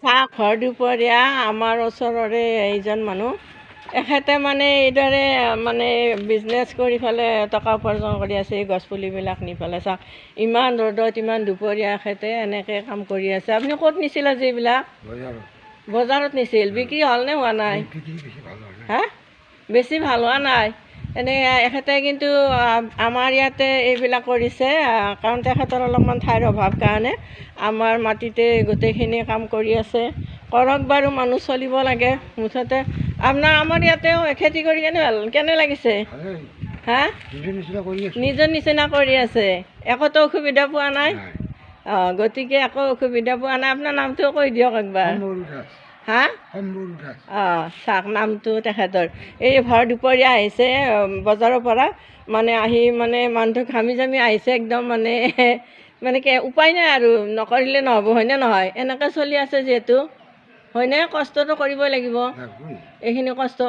চাহ ঘৰ দুপৰীয়া আমাৰ ওচৰৰে এইজন মানুহ এখেতে মানে এইদৰে মানে বিজনেছ কৰি পেলাই টকা উপাৰ্জন কৰি আছে। এই গছপুলিবিলাক নি পেলাই চাওক, ইমান ৰ'দত ইমান দুপৰীয়া এখেতে এনেকৈ কাম কৰি আছে। আপুনি ক'ত নিছিল আজি এইবিলাক? বজাৰত নিছিল। বিক্ৰী হ'লনে হোৱা নাই? হা, বেছি ভাল হোৱা নাই। এনেই এখেতে কিন্তু আমাৰ ইয়াতে এইবিলাক কৰিছে, কাৰণ তেখেতৰ অলপমান ঠাইৰ অভাৱ কাৰণে আমাৰ মাটিতে গোটেইখিনি কাম কৰি আছে। কৰক বাৰু, মানুহ চলিব লাগে মুঠতে। আমাৰ ইয়াতেও খেতি কৰি কেনে লাগিছে? হা, নিজৰ নিচিনা কৰি আছে, একোতো অসুবিধা পোৱা নাই? গতিকে একো অসুবিধা পোৱা নাই। আপোনাৰ নামটো কৈ দিয়ক একবাৰ। হা, চাওক নামটো তেখেতৰ। এই ভৰ দুপৰীয়া আহিছে বজাৰৰ পৰা, মানে আহি মানে মানুহটো ঘামি জামি আহিছে একদম, মানে কি উপায় নাই আৰু, নকৰিলে নহ'ব, হয়নে নহয়? এনেকৈ চলি আছে যিহেতু, হয়নে? কষ্টটো কৰিবই লাগিব। এইখিনি কষ্ট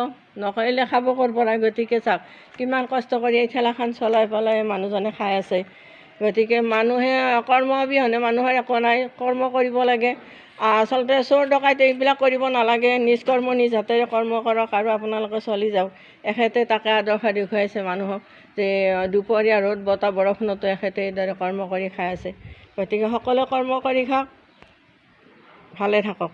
নকৰিলে খাব ক'ৰ পৰা? গতিকে চাওক কিমান কষ্ট কৰি এই ঠেলাখন চলাই পেলাই মানুহজনে খাই আছে। গতিকে মানুহে কৰ্ম অবিহনে মানুহৰ একো নাই, কৰ্ম কৰিব লাগে। আচলতে চোৰ ডকাইত এইবিলাক কৰিব নালাগে, নিজ কৰ্ম নিজ হাতেৰে কৰ্ম কৰক আৰু আপোনালোকে চলি যাওক। এখেতে তাকে আদৰ্শ দেখুৱাইছে মানুহক যে দুপৰীয়া ৰ'দ বতাহ বৰষুণতো এখেতে এইদৰে কৰ্ম কৰি খাই আছে। গতিকে সকলোৱে কৰ্ম কৰি খাওক, ভালে থাকক।